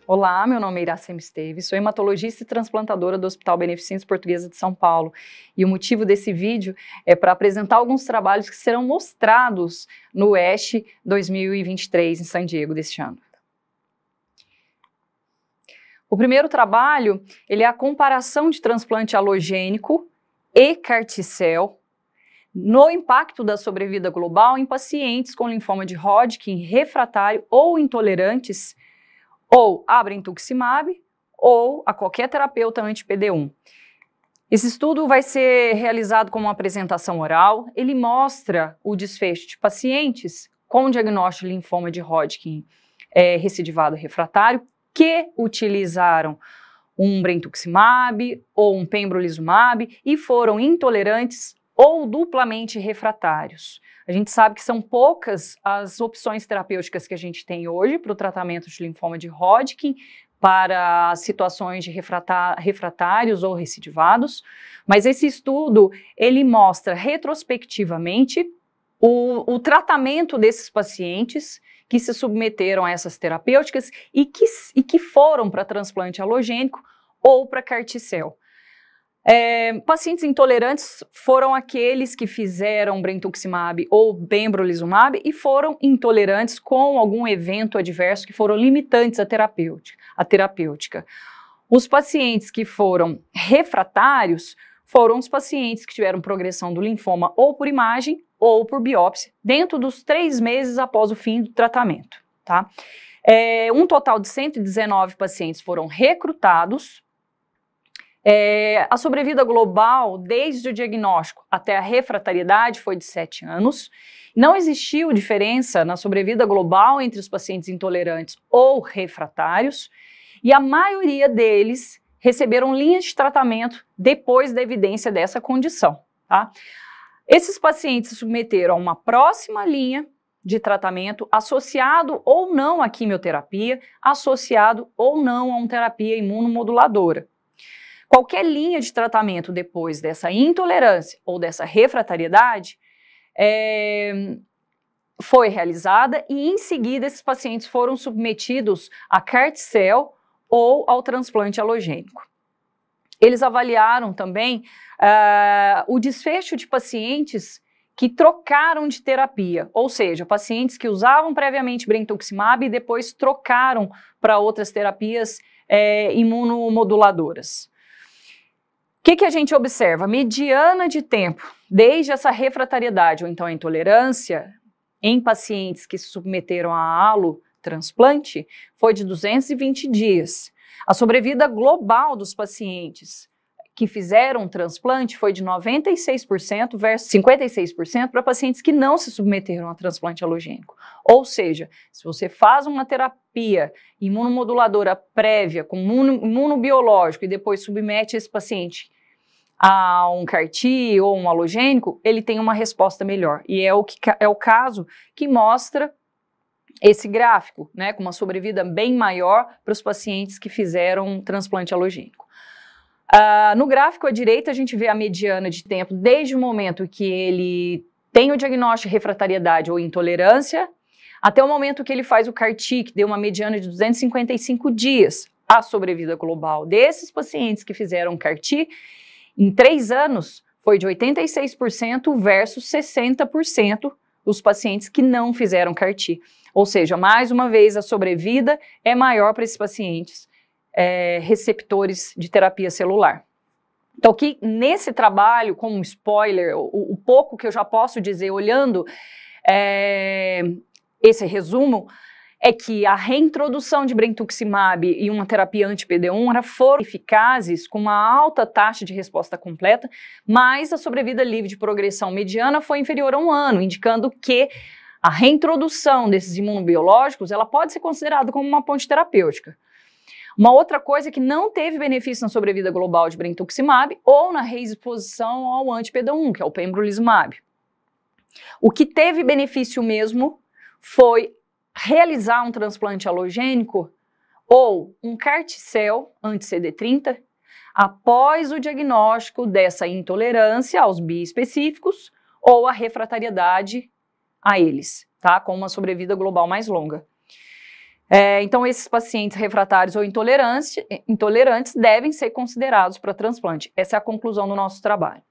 Olá, meu nome é Iracema Esteves, sou hematologista e transplantadora do Hospital Beneficência Portuguesa de São Paulo. E o motivo desse vídeo é para apresentar alguns trabalhos que serão mostrados no ASH 2023 em San Diego deste ano. O primeiro trabalho, ele é a comparação de transplante halogênico e CAR-T-cell no impacto da sobrevida global em pacientes com linfoma de Hodgkin refratário ou intolerantes ou a brentuximab ou a qualquer terapeuta anti-PD-1. Esse estudo vai ser realizado como uma apresentação oral. Ele mostra o desfecho de pacientes com diagnóstico de linfoma de Hodgkin recidivado refratário que utilizaram um brentuximab ou um pembrolizumab e foram intolerantes ou duplamente refratários. A gente sabe que são poucas as opções terapêuticas que a gente tem hoje para o tratamento de linfoma de Hodgkin, para situações de refratários ou recidivados, mas esse estudo, ele mostra retrospectivamente o tratamento desses pacientes que se submeteram a essas terapêuticas e que foram para transplante halogênico ou para CAR-T-cell. Pacientes intolerantes foram aqueles que fizeram brentuximab ou pembrolizumab e foram intolerantes com algum evento adverso que foram limitantes à terapêutica. Os pacientes que foram refratários foram os pacientes que tiveram progressão do linfoma ou por imagem ou por biópsia dentro dos 3 meses após o fim do tratamento, tá? Um total de 119 pacientes foram recrutados. A sobrevida global, desde o diagnóstico até a refratariedade, foi de 7 anos. Não existiu diferença na sobrevida global entre os pacientes intolerantes ou refratários, e a maioria deles receberam linhas de tratamento depois da evidência dessa condição, tá? Esses pacientes se submeteram a uma próxima linha de tratamento associado ou não à quimioterapia, associado ou não a uma terapia imunomoduladora. Qualquer linha de tratamento depois dessa intolerância ou dessa refratariedade foi realizada e em seguida esses pacientes foram submetidos a CAR-T-cell ou ao transplante halogênico. Eles avaliaram também o desfecho de pacientes que trocaram de terapia, ou seja, pacientes que usavam previamente brentuximab e depois trocaram para outras terapias imunomoduladoras. O que a gente observa? A mediana de tempo, desde essa refratariedade ou então a intolerância, em pacientes que se submeteram a allotransplante, foi de 220 dias. A sobrevida global dos pacientes que fizeram transplante foi de 96% versus 56% para pacientes que não se submeteram a transplante halogênico. Ou seja, se você faz uma terapia imunomoduladora prévia com imunobiológico e depois submete esse paciente a um CAR-T ou um halogênico, ele tem uma resposta melhor. E é o caso que mostra esse gráfico, né, com uma sobrevida bem maior para os pacientes que fizeram um transplante halogênico. No gráfico à direita a gente vê a mediana de tempo desde o momento que ele tem o diagnóstico de refratariedade ou intolerância até o momento que ele faz o CAR-T, que deu uma mediana de 255 dias. A sobrevida global desses pacientes que fizeram CAR-T em 3 anos foi de 86% versus 60% dos pacientes que não fizeram CAR-T. Ou seja, mais uma vez a sobrevida é maior para esses pacientes receptores de terapia celular. Então, que nesse trabalho, como um spoiler, o pouco que eu já posso dizer olhando esse resumo, é que a reintrodução de brentuximab e uma terapia anti-PD-1 foram eficazes com uma alta taxa de resposta completa, mas a sobrevida livre de progressão mediana foi inferior a 1 ano, indicando que a reintrodução desses imunobiológicos ela pode ser considerada como uma ponte terapêutica. Uma outra coisa é que não teve benefício na sobrevida global de brentuximab ou na reexposição ao anti-PD-1, que é o pembrolizumab. O que teve benefício mesmo foi realizar um transplante halogênico ou um CAR-T-cell anti-CD30 após o diagnóstico dessa intolerância aos biespecíficos ou a refratariedade a eles, tá? Com uma sobrevida global mais longa. Então, esses pacientes refratários ou intolerantes devem ser considerados para transplante. Essa é a conclusão do nosso trabalho.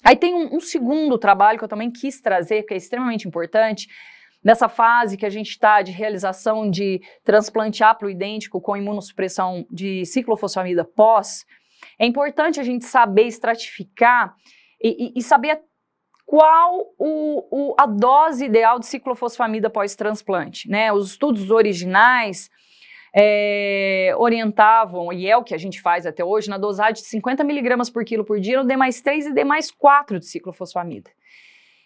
Aí tem um segundo trabalho que eu também quis trazer, que é extremamente importante, nessa fase que a gente está de realização de transplante haploidêntico com imunossupressão de ciclofosfamida pós. É importante a gente saber estratificar e saber qual a dose ideal de ciclofosfamida pós-transplante, né? Os estudos originais orientavam, e é o que a gente faz até hoje, na dosagem de 50 mg por quilo por dia no D+3 e D+4 de ciclofosfamida.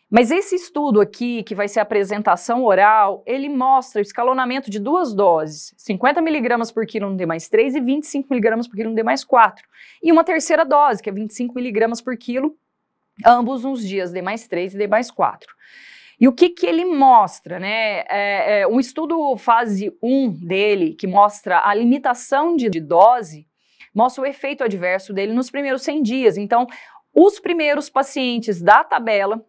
Mas esse estudo aqui, que vai ser a apresentação oral, ele mostra o escalonamento de duas doses, 50 mg por quilo no D+3 e 25 mg por quilo no D+4. E uma terceira dose, que é 25 mg por quilo, ambos uns dias, D+3 e D+4. E o que ele mostra, né? Um estudo fase 1 dele, que mostra a limitação de dose, mostra o efeito adverso dele nos primeiros 100 dias. Então, os primeiros pacientes da tabela,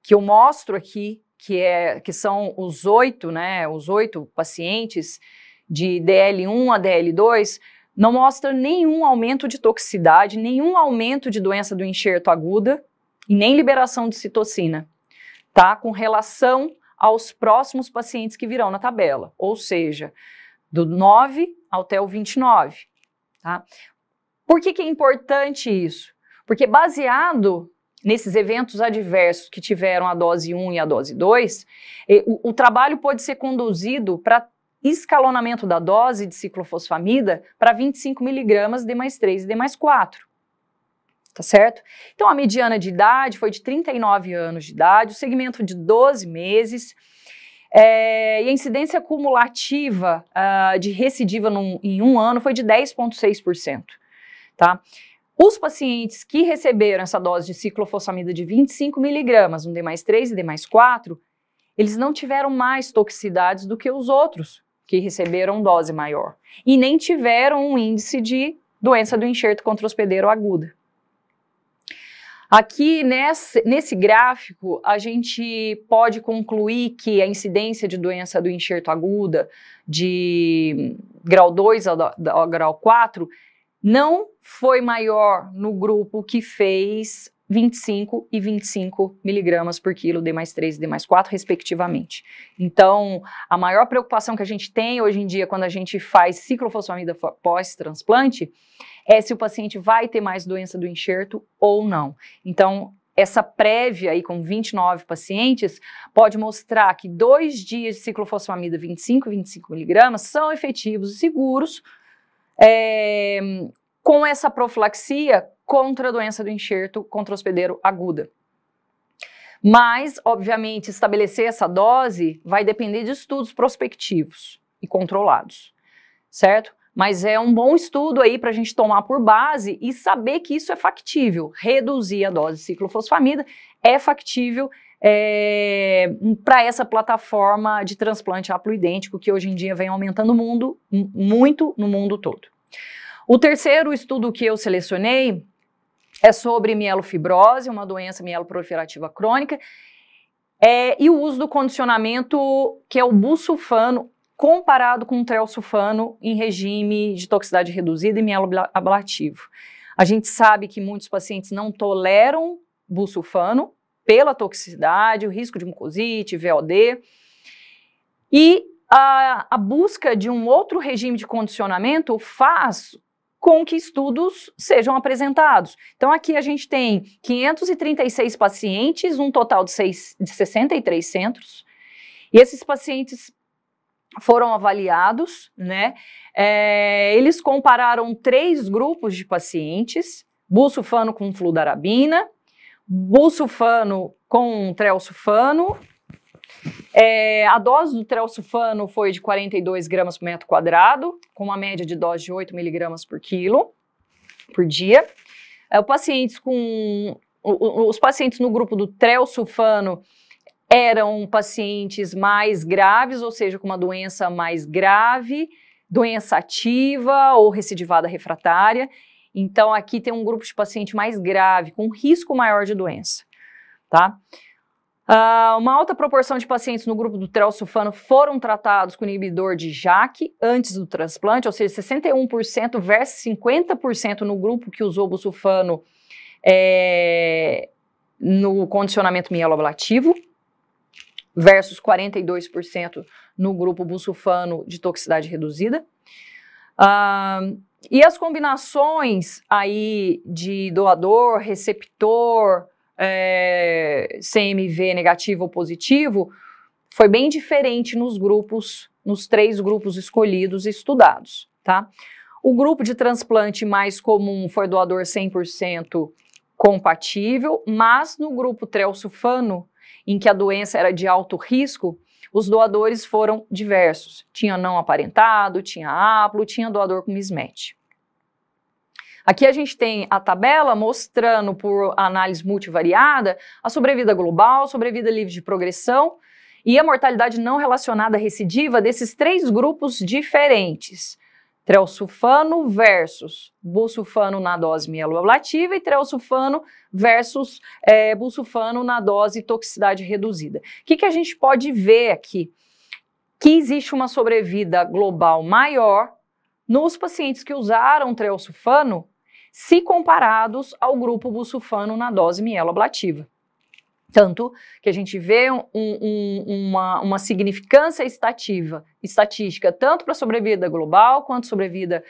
que eu mostro aqui, que são os 8, né? Os 8 pacientes de DL1 a DL2, não mostra nenhum aumento de toxicidade, nenhum aumento de doença do enxerto aguda e nem liberação de citocina, tá? Com relação aos próximos pacientes que virão na tabela, ou seja, do 9 até o 29, tá? Por que é importante isso? Porque baseado nesses eventos adversos que tiveram a dose 1 e a dose 2, o trabalho pode ser conduzido para escalonamento da dose de ciclofosfamida para 25 mg D+3 e D+4, tá certo? Então a mediana de idade foi de 39 anos de idade, o segmento de 12 meses, e a incidência cumulativa de recidiva em um ano foi de 10,6%, tá? Os pacientes que receberam essa dose de ciclofosfamida de 25 mg no D+3 e D+4, eles não tiveram mais toxicidades do que os outros que receberam dose maior, e nem tiveram um índice de doença do enxerto contra hospedeiro aguda. Aqui nesse gráfico a gente pode concluir que a incidência de doença do enxerto aguda de grau 2 ao grau 4 não foi maior no grupo que fez 25 e 25 mg por quilo D+3 e D+4, respectivamente. Então, a maior preocupação que a gente tem hoje em dia quando a gente faz ciclofosfamida pós-transplante é se o paciente vai ter mais doença do enxerto ou não. Então, essa prévia aí com 29 pacientes pode mostrar que 2 dias de ciclofosfamida 25 e 25 mg são efetivos e seguros com essa profilaxia contra a doença do enxerto contra hospedeiro aguda. Mas, obviamente, estabelecer essa dose vai depender de estudos prospectivos e controlados, certo? Mas é um bom estudo aí para a gente tomar por base e saber que isso é factível. Reduzir a dose de ciclofosfamida é factível para essa plataforma de transplante haploidêntico que hoje em dia vem aumentando muito no mundo todo. O terceiro estudo que eu selecionei é sobre mielofibrose, uma doença mieloproliferativa crônica, e o uso do condicionamento que é o busulfano comparado com o trelsulfano em regime de toxicidade reduzida e mieloablativo. A gente sabe que muitos pacientes não toleram busulfano pela toxicidade, o risco de mucosite, VOD, e a busca de um outro regime de condicionamento faz com que estudos sejam apresentados. Então aqui a gente tem 536 pacientes, um total de 63 centros, e esses pacientes foram avaliados, né? Eles compararam 3 grupos de pacientes, busulfano com fludarabina, busulfano com trelsulfano. A dose do trelsulfano foi de 42 gramas por metro quadrado, com uma média de dose de 8 miligramas por quilo por dia. Os pacientes no grupo do trelsulfano eram pacientes mais graves, ou seja, com uma doença mais grave, doença ativa ou recidivada refratária. Então, aqui tem um grupo de paciente mais grave, com risco maior de doença, tá? Uma alta proporção de pacientes no grupo do trelsulfano foram tratados com inibidor de JAK antes do transplante, ou seja, 61% versus 50% no grupo que usou busulfano no condicionamento mieloablativo, versus 42% no grupo busulfano de toxicidade reduzida. E as combinações aí de doador, receptor, CMV negativo ou positivo, foi bem diferente nos 3 grupos escolhidos e estudados, tá? O grupo de transplante mais comum foi doador 100% compatível, mas no grupo trelsulfano, em que a doença era de alto risco, os doadores foram diversos. Tinha não aparentado, tinha haplo, tinha doador com mismatch. Aqui a gente tem a tabela mostrando por análise multivariada a sobrevida global, sobrevida livre de progressão e a mortalidade não relacionada recidiva desses 3 grupos diferentes. Trelsulfano versus busulfano na dose mieloablativa e trelsulfano versus busulfano na dose toxicidade reduzida. O que a gente pode ver aqui? Que existe uma sobrevida global maior nos pacientes que usaram trelsulfano se comparados ao grupo busulfano na dose mieloablativa. Tanto que a gente vê uma significância estatística tanto para a sobrevida global quanto sobrevida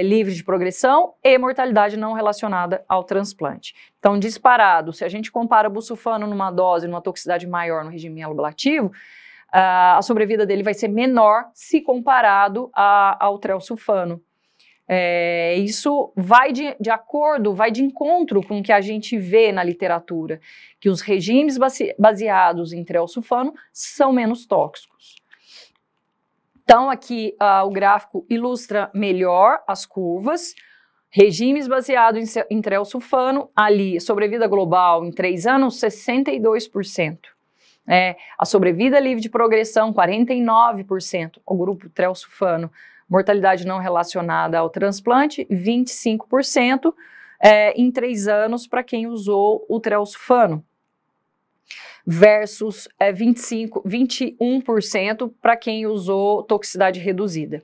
livre de progressão e mortalidade não relacionada ao transplante. Então, disparado, se a gente compara busulfano numa dose, numa toxicidade maior no regime mieloablativo, a sobrevida dele vai ser menor se comparado ao trelsulfano. Isso vai de encontro com o que a gente vê na literatura, que os regimes baseados em trelsulfano são menos tóxicos. Então aqui o gráfico ilustra melhor as curvas, regimes baseados em trelsulfano, ali sobrevida global em 3 anos, 62%. A sobrevida livre de progressão, 49%, o grupo trelsulfano. Mortalidade não relacionada ao transplante, 25%, em 3 anos para quem usou o trelsulfano, versus 21% para quem usou toxicidade reduzida.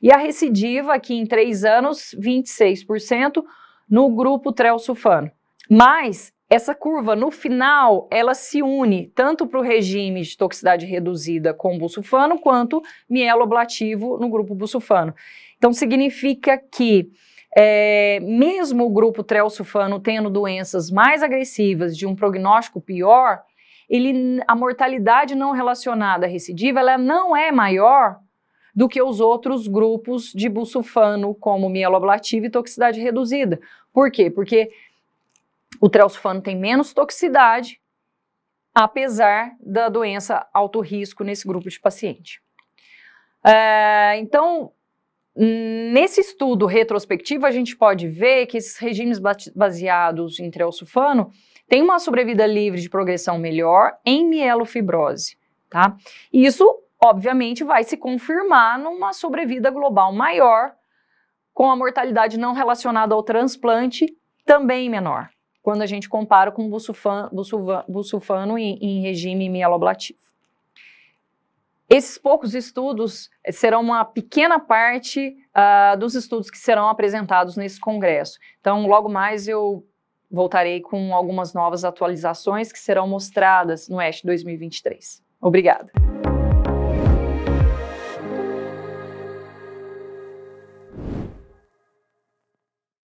E a recidiva aqui em 3 anos, 26% no grupo trelsulfano. Mas essa curva, no final, ela se une tanto para o regime de toxicidade reduzida com busulfano, quanto mieloablativo no grupo busulfano. Então, significa que, mesmo o grupo trelsulfano tendo doenças mais agressivas, de um prognóstico pior, a mortalidade não relacionada à recidiva, ela não é maior do que os outros grupos de busulfano, como mieloablativo e toxicidade reduzida. Por quê? Porque o trelsulfano tem menos toxicidade, apesar da doença alto risco nesse grupo de paciente. Então, nesse estudo retrospectivo, a gente pode ver que esses regimes baseados em trelsulfano têm uma sobrevida livre de progressão melhor em mielofibrose, tá? E isso, obviamente, vai se confirmar numa sobrevida global maior, com a mortalidade não relacionada ao transplante também menor, quando a gente compara com busulfano em regime mieloablativo. Esses poucos estudos serão uma pequena parte dos estudos que serão apresentados nesse congresso. Então, logo mais eu voltarei com algumas novas atualizações que serão mostradas no ASH 2023. Obrigada.